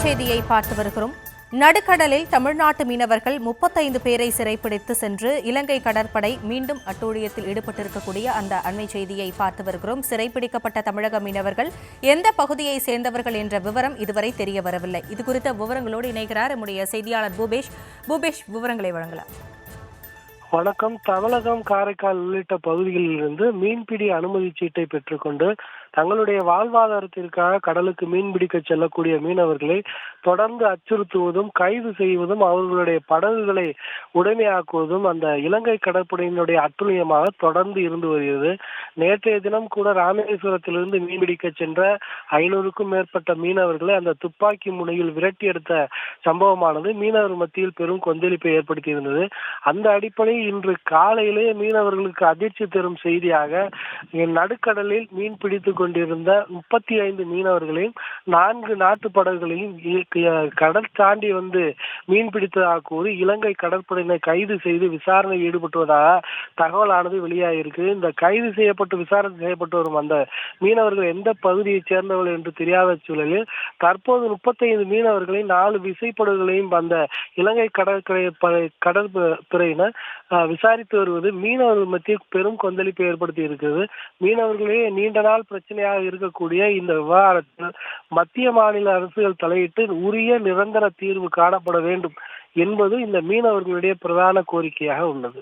செய்தியை பார்த்து வருகிறோம். நடுக்கடலில் தமிழ்நாட்டு மீனவர்கள் 35 பேரை சிறைப்பிடித்து சென்று இலங்கை கடற்படை மீண்டும் அட்டூழியத்தில் ஈடுபட்டிருக்கக்கூடிய அந்த அண்மை செய்தியை பார்த்து வருகிறோம். சிறைப்பிடிக்கப்பட்ட தமிழக மீனவர்கள் எந்த பகுதியை சேர்ந்தவர்கள் என்ற விவரம் இதுவரை தெரிய வரவில்லை. இதுகுறித்த விவரங்களோடு இணைகிறார் நம்முடைய செய்தியாளர் பூபேஷ். விவரங்களை வழங்கலாம். வணக்கம். தமிழகம், காரைக்கால் உள்ளிட்ட பகுதிகளில் இருந்து மீன்பிடி அனுமதி சீட்டை பெற்றுக்கொண்டு தங்களுடைய வாழ்வாதாரத்திற்காக கடலுக்கு மீன்பிடிக்க செல்லக்கூடிய மீனவர்களை தொடர்ந்து அச்சுறுத்துவதும் கைது செய்வதும் அவர்களுடைய படகுகளை உடைமையாக்குவதும் அந்த இலங்கை கடற்படையினுடைய அட்டுழியமாக தொடர்ந்து இருந்து வருகிறது. நேற்றைய தினம் கூட ராமேஸ்வரத்திலிருந்து மீன்பிடிக்க சென்ற 500க்கும் மேற்பட்ட மீனவர்களை அந்த துப்பாக்கி முனையில் விரட்டி எடுத்த சம்பவமானது மீனவர் மத்தியில் பெரும் கொந்தளிப்பை ஏற்படுத்தியிருந்தது. அந்த அடிப்படையில் இன்று காலையிலே மீனவர்களுக்கு அதிர்ச்சி தரும் செய்தியாக நடுக்கடலில் மீன் பிடித்துக் கொண்டிருந்த 35 மீனவர்களையும் 4 நாட்டு படகுகளையும் கடல் தாண்டி வந்து மீன் பிடித்ததாக கூறி இலங்கை கடற்படையினை கைது செய்து விசாரணையில் ஈடுபட்டுவதாக தகவலானது வெளியாகிருக்கு. இந்த கைது செய்யப்பட்டு விசாரணை செய்யப்பட்டு வரும் அந்த மீனவர்கள் எந்த பகுதியைச் சேர்ந்தவர்கள் என்று தெரியாத சூழலில் தற்போது 35 மீனவர்களை 4 விசைப்படகுகளையும் அந்த இலங்கை கடற்படையினர் விசாரித்து வருவது மீனவர்கள் மத்தியில் பெரும் கொந்தளிப்பை ஏற்படுத்தி இருக்கிறது. மீனவர்களே நீண்ட நாள் பிரச்சனையாக இருக்கக்கூடிய இந்த விவகாரத்தில் மத்திய மாநில அரசுகள் தலையிட்டு உரிய நிரந்தர தீர்வு காணப்பட வேண்டும் என்பது இந்த மீனவர்களுடைய பிரதான கோரிக்கையாக உள்ளது.